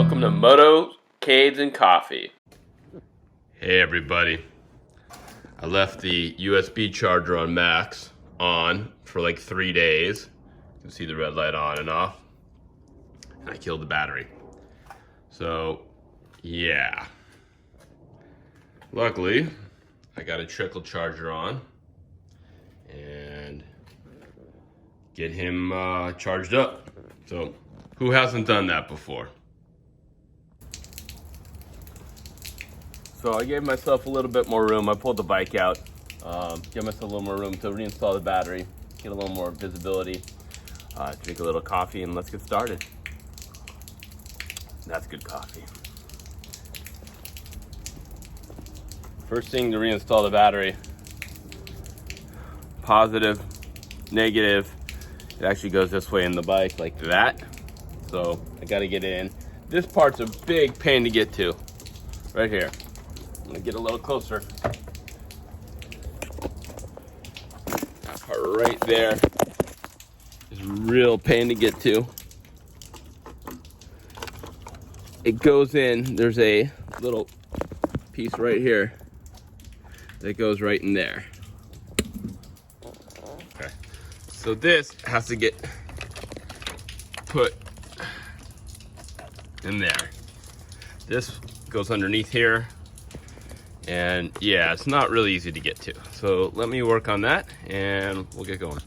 Welcome to motoscades&coffee. Hey everybody. I left the USB charger on max on for like 3 days. You can see the red light on and off. And I killed the battery. So, yeah. Luckily, I got a trickle charger on and get him charged up. So, who hasn't done that before? So I gave myself a little bit more room. I pulled the bike out, give myself a little more room to reinstall the battery, get a little more visibility, drink a little coffee, and let's get started. That's good coffee. First thing to reinstall the battery, positive, negative. It actually goes this way in the bike like that. So I gotta get in. This part's a big pain to get to, right here. I'm gonna get a little closer. That part right there is a real pain to get to. It goes in, there's a little piece right here that goes right in there. Okay, so this has to get put in there. This goes underneath here. And yeah, it's not really easy to get to. So let me work on that and we'll get going.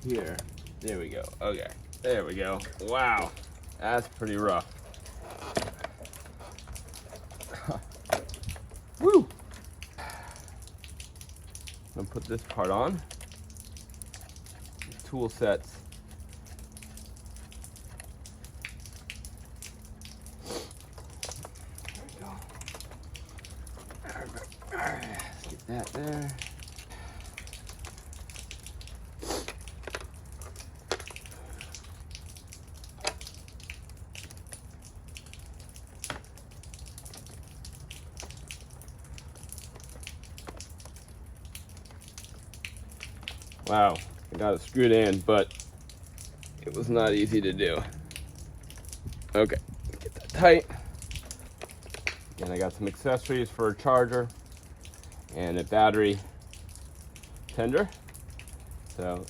Here, there we go. Okay, there we go. Wow, that's pretty rough. Woo! I'm gonna put this part on. Tool sets. Get that there. Wow, I got it screwed in, but it was not easy to do. Okay, get that tight. And I got some accessories for a charger and a battery tender. So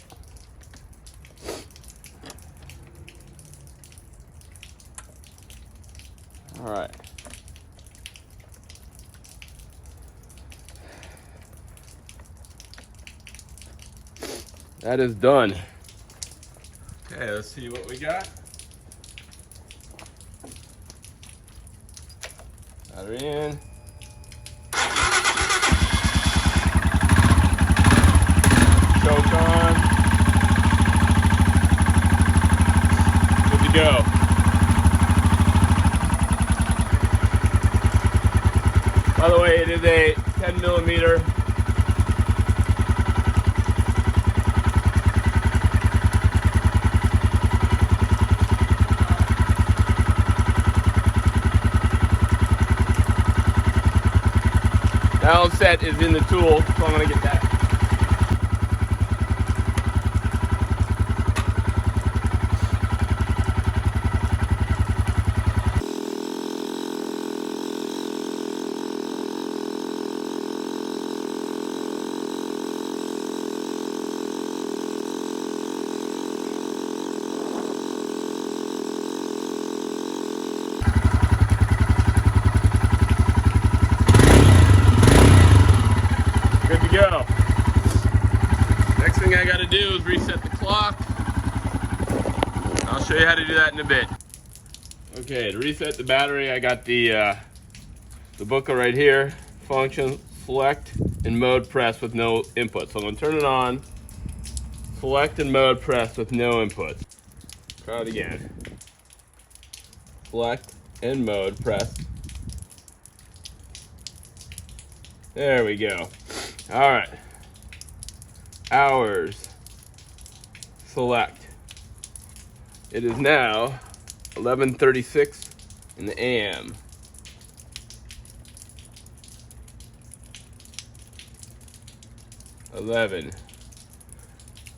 all right. That is done. Okay, let's see what we got. Battery in. Choke on. Good to go. By the way, it is a 10mm. Balance set is in the tool, so I'm gonna get that. Go. Next thing I got to do is reset the clock. I'll show you how to do that in a bit. Okay, to reset the battery, I got the booklet right here. Function, select, and mode press with no input. So I'm going to turn it on. Select and mode press with no input. Try it again. Select and mode press. There we go. All right, hours, select. It is now 11:36 in the AM.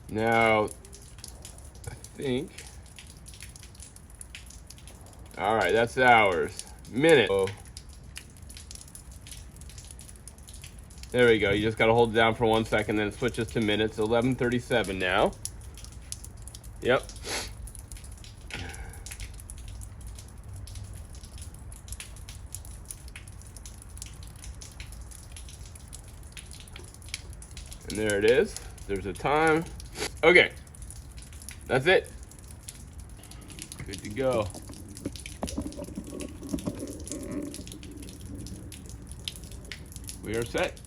Now, I think All right, that's hours. Minute. Oh. There we go. You just got to hold it down for 1 second, then it switches to minutes. 11:37 now. Yep. And there it is. There's a time. Okay. That's it. Good to go. We are set.